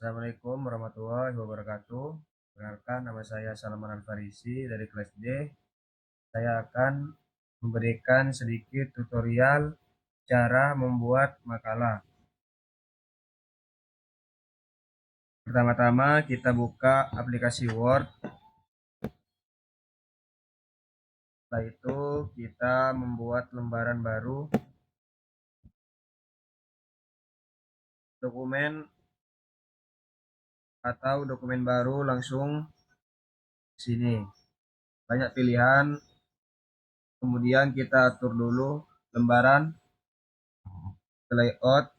Assalamualaikum warahmatullahi wabarakatuh. Perkenalkan, nama saya Salman Al-Farisi dari kelas D. Saya akan memberikan sedikit tutorial cara membuat makalah. Pertama-tama kita buka aplikasi Word. Setelah itu kita membuat lembaran baru. Dokumen baru langsung sini. Banyak pilihan. Kemudian kita atur dulu lembaran, layout,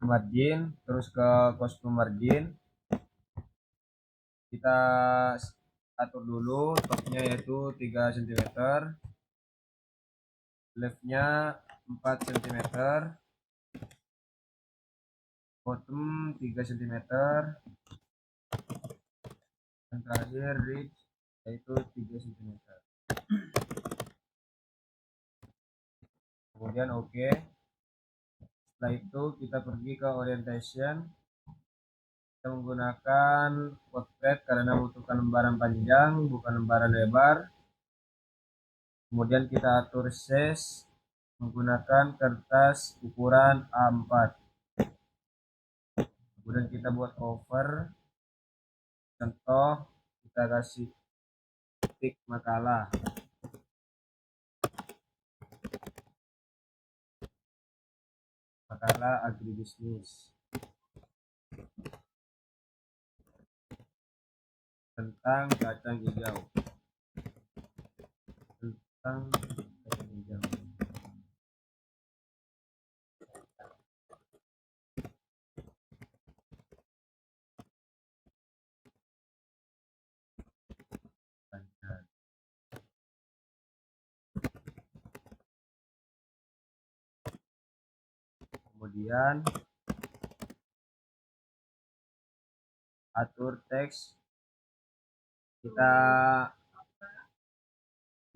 margin, terus ke kostum margin. Kita atur dulu topnya yaitu 3 cm, leftnya 4 cm, bottom 3 cm, dan terakhir ridge yaitu 3 cm. Kemudian oke. Setelah itu kita pergi ke orientation. Kita menggunakan potret karena membutuhkan lembaran panjang bukan lembaran lebar. Kemudian kita atur size menggunakan kertas ukuran A4. Kemudian kita buat cover, contoh kita kasih tik makalah. Makalah agribisnis tentang kacang hijau. Kemudian atur teks, kita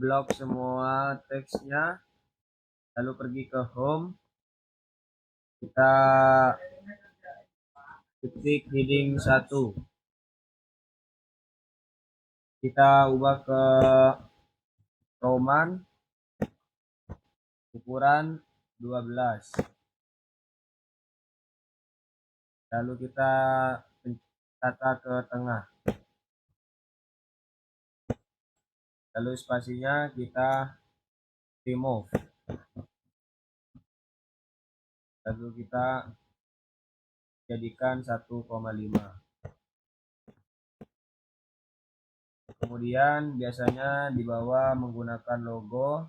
blok semua teksnya, lalu pergi ke home, kita ketik heading 1, kita ubah ke Roman ukuran 12, lalu kita tata ke tengah, lalu spasinya kita remove, lalu kita jadikan 1,5. Kemudian biasanya di bawah menggunakan logo,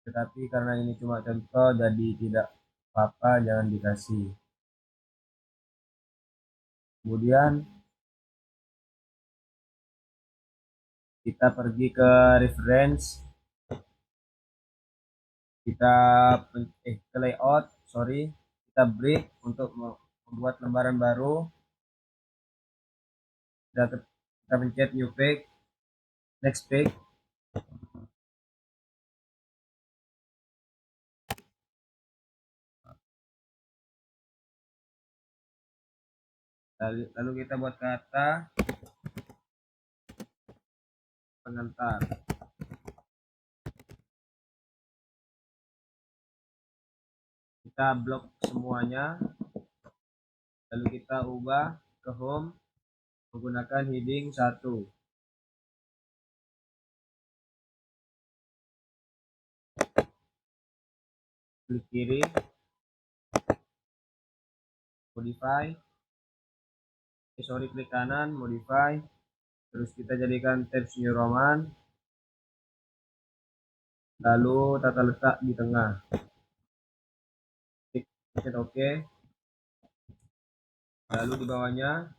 tetapi karena ini cuma contoh jadi tidak apa-apa, jangan dikasih. Kemudian kita pergi ke reference, kita ke layout, kita break untuk membuat lembaran baru. Kita pencet new page, next page. Lalu kita buat kata pengantar. Kita blok semuanya, lalu kita ubah ke home menggunakan heading 1. Klik kiri, modify, klik kanan, modify, terus kita jadikan Times New Roman, lalu tata letak di tengah, klik OK, lalu di bawahnya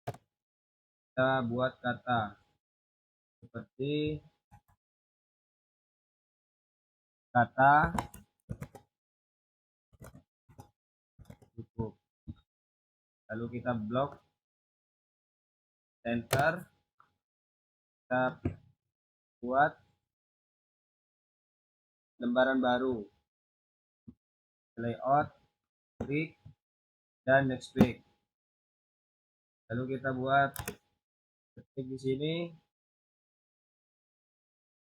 kita buat kata seperti kata cukup, lalu kita blok, enter, kita buat lembaran baru, layout, klik, dan next page. Lalu kita buat ketik di sini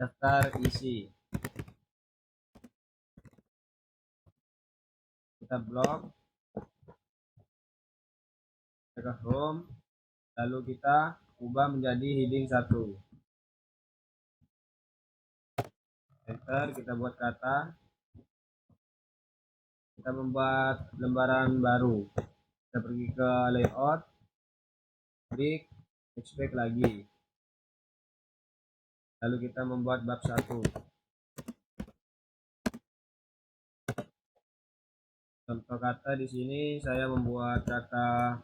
daftar isi. Kita blok, kita ke home, lalu kita ubah menjadi heading 1. Enter, kita buat kata. Kita membuat lembaran baru. Kita pergi ke layout, klik, expect lagi. Lalu kita membuat bab 1. Contoh kata di sini saya membuat kata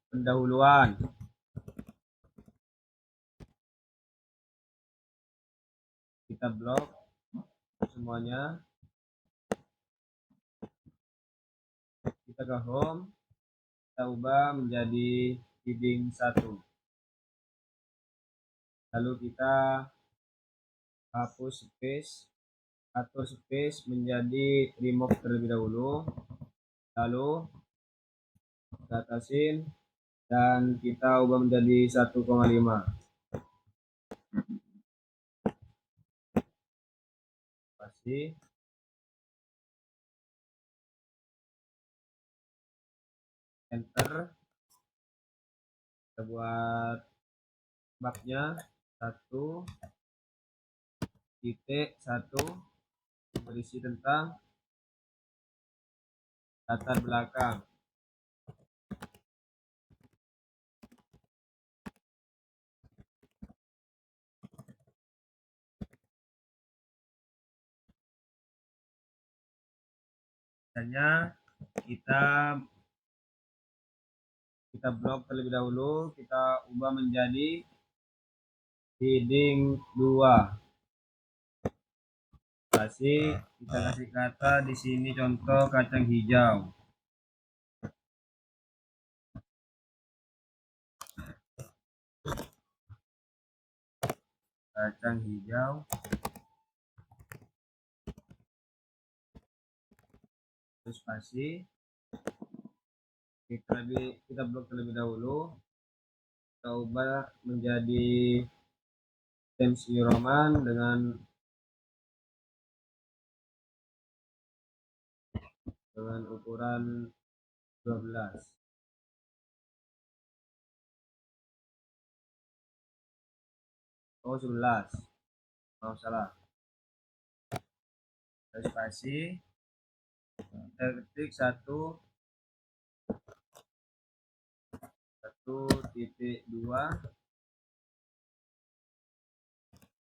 pendahuluan. Kita blok semuanya. Kita ke home, kita ubah menjadi heading 1. Lalu kita hapus space, atur space menjadi remove terlebih dahulu. Lalu kita atasin dan kita ubah menjadi 1,5. Pasti enter, kita buat babnya 1.1 berisi tentang latar belakang. Misalnya kita blok terlebih dahulu, kita ubah menjadi heading 2. Kita kasih kata di sini contoh kacang hijau. Kacang hijau. Terus spasi. Kita blok terlebih dahulu. Kita ubah menjadi Times New Roman dengan ukuran 12. Oh 11. Maaf salah. Spasi. Kita ketik 1.2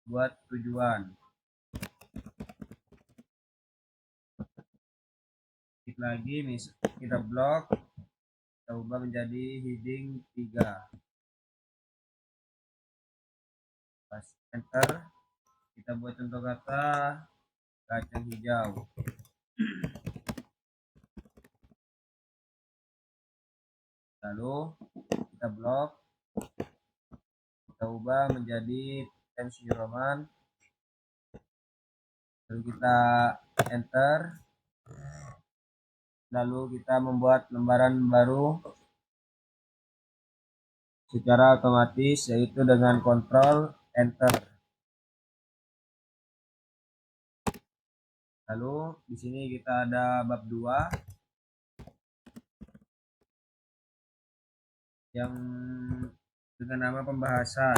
buat tujuan. Klik lagi, kita blok, kita ubah menjadi heading 3. Pas enter, kita buat contoh kata kacang hijau. Lalu kita blok, kita ubah menjadi Times New Roman. Lalu kita enter. Lalu kita membuat lembaran baru secara otomatis, yaitu dengan kontrol enter. Lalu di sini kita ada bab 2 yang dengan nama pembahasan.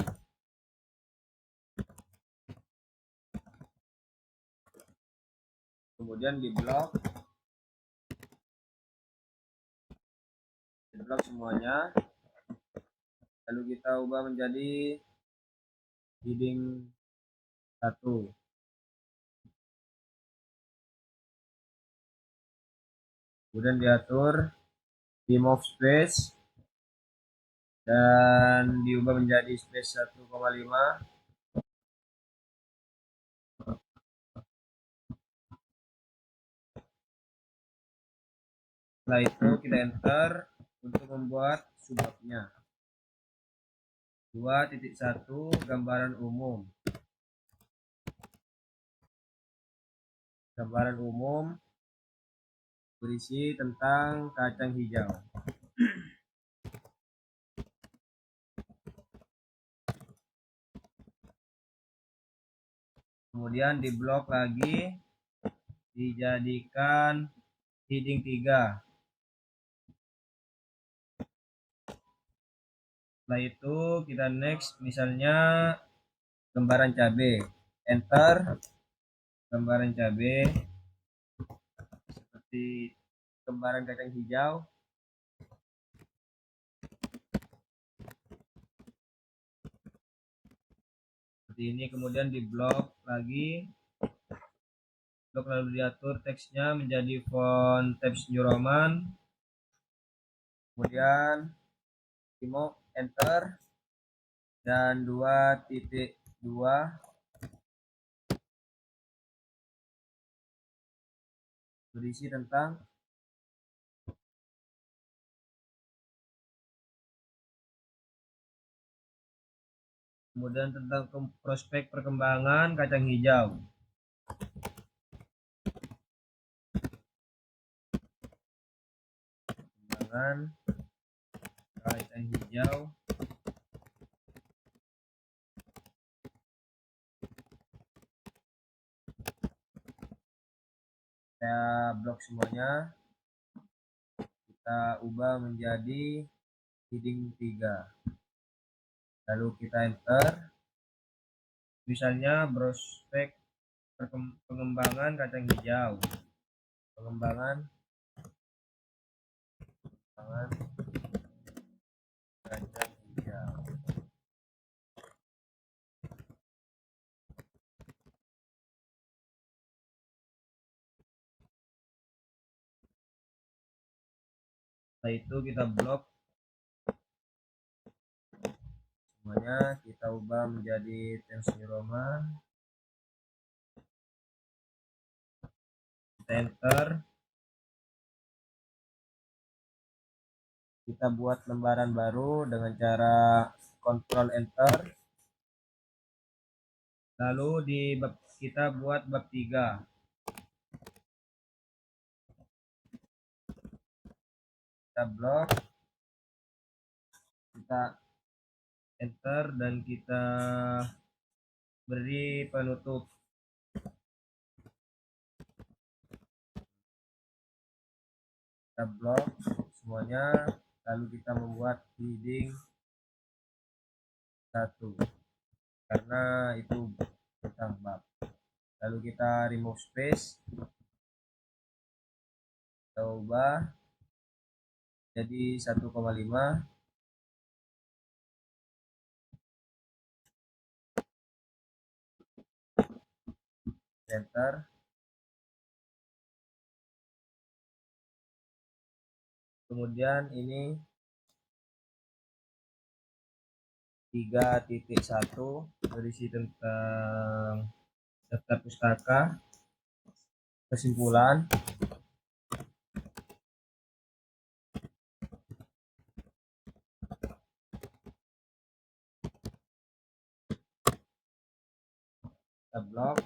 Kemudian di blok semuanya. Lalu kita ubah menjadi heading 1. Kemudian diatur remove space dan diubah menjadi space 1,5. Setelah itu kita enter untuk membuat subbabnya. 2.1 gambaran umum. Gambaran umum berisi tentang kacang hijau. Kemudian di blok lagi dijadikan heading 3. Setelah itu kita next, misalnya lembaran cabai, enter lembaran cabai seperti lembaran kacang hijau. Seperti ini. Kemudian di blok lagi, blok lalu diatur teksnya menjadi font Times New Roman. Kemudian mau enter dan 2.2 berisi tentang prospek perkembangan kacang hijau. Perkembangan kacang hijau. Saya blok semuanya, kita ubah menjadi heading 3, lalu kita enter. Misalnya prospek pengembangan kacang hijau, pengembangan kacang hijau. Setelah itu kita blok semuanya, kita ubah menjadi Times New Roman, enter. Kita buat lembaran baru dengan cara Ctrl Enter, lalu kita buat bab 3. Kita blok, kita enter dan kita beri penutup. Kita blok semuanya, lalu kita membuat heading 1 karena itu tentang bab. Lalu kita remove space, kita ubah jadi 1,5. Enter. Kemudian ini 3.1 berisi tentang daftar pustaka, kesimpulan, kita blok,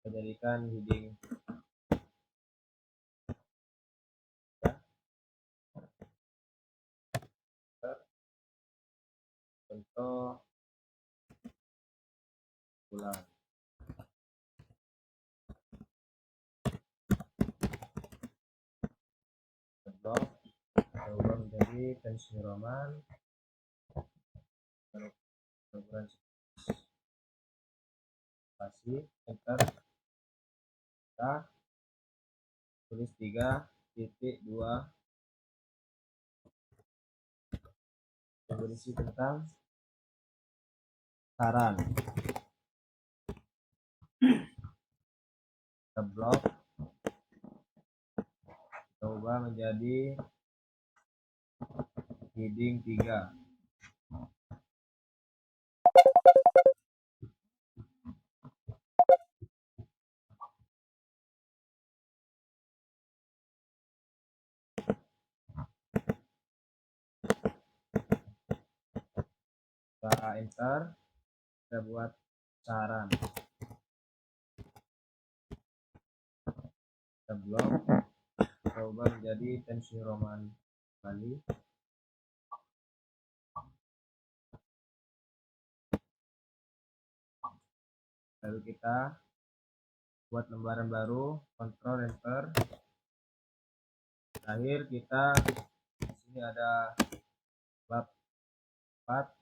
kita jadikan heading contoh bulan. Kita blok, kita ubah menjadi Times New Roman, ukuran spasi, enter. Kita tulis 3.2 yang berisi tentang saran. Kita blok, kita ubah menjadi heading 3. Kita enter, kita buat saran. kita blok, kita ubah menjadi tensi Roman kembali. Lalu kita buat lembaran baru, Ctrl Enter. Terakhir kita di sini ada bab 4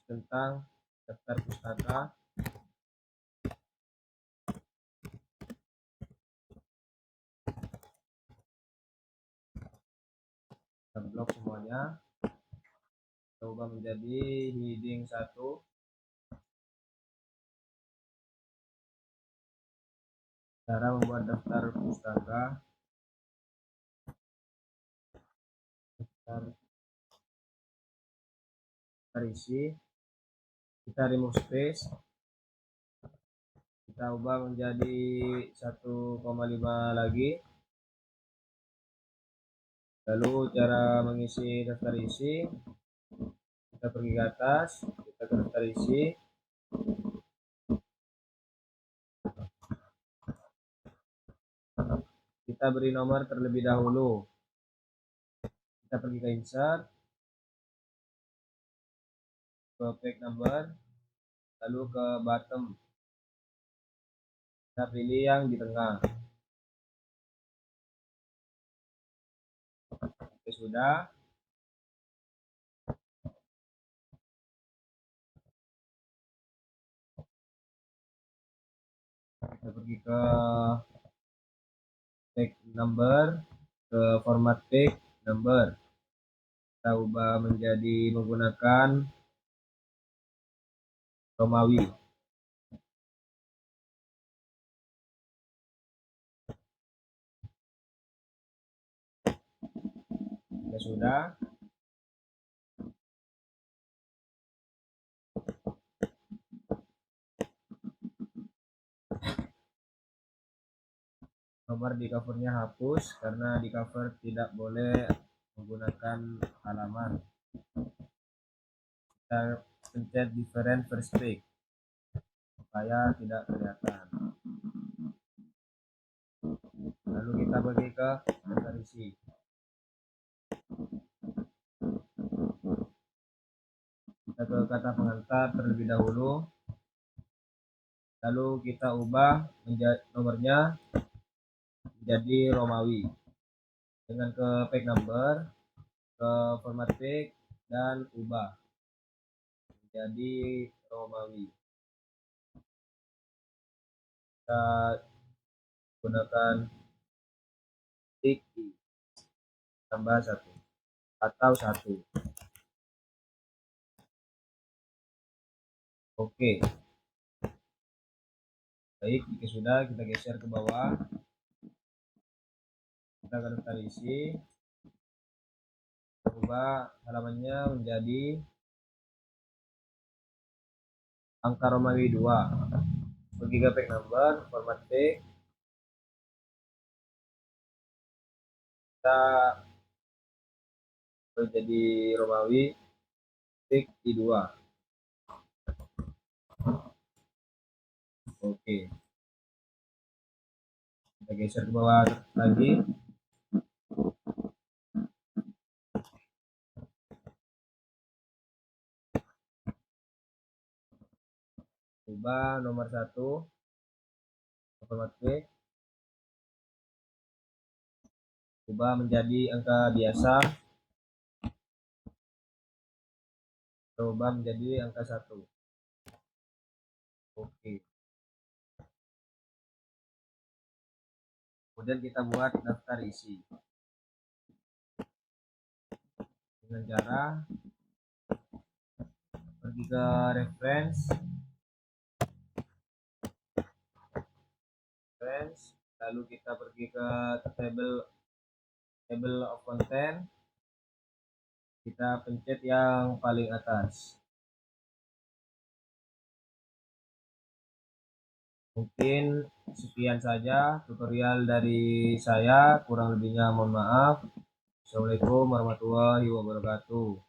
tentang daftar pustaka. Kita blok semuanya, kita ubah menjadi heading 1. Cara membuat daftar pustaka. Daftar isi, kita remove space, kita ubah menjadi 1,5 lagi. Lalu cara mengisi daftar isi, kita pergi ke atas, kita ke daftar isi, kita beri nomor terlebih dahulu, kita pergi ke insert, ke page number, lalu ke bottom, kita pilih yang di tengah. Oke, sudah. Kita pergi ke page number, ke format page number, kita ubah menjadi menggunakan Romawi. Ya sudah. Nomor di covernya hapus karena di cover tidak boleh menggunakan halaman. Kita pencet different first page supaya tidak kelihatan. Lalu kita pergi ke daftar isi. Kita ke kata pengantar terlebih dahulu. Lalu kita ubah menjadi nomornya menjadi Romawi dengan ke page number, ke format page, dan ubah menjadi Romawi. Kita gunakan tik tambah 1 atau 1. Oke. Baik, jika sudah, kita geser ke bawah. Kita akan daftar isi. Ubah halamannya menjadi angka Romawi 2. Pergi ke page number, format page. Kita menjadi Romawi page di 2. Oke. Kita geser ke bawah lagi. Ubah nomor 1 format page. Ubah menjadi angka biasa. Ubah menjadi angka 1. Oke. Kemudian kita buat daftar isi dengan cara pergi ke reference, lalu kita pergi ke table of content, kita pencet yang paling atas. Mungkin sekian saja tutorial dari saya, kurang lebihnya mohon maaf. Assalamualaikum warahmatullahi wabarakatuh.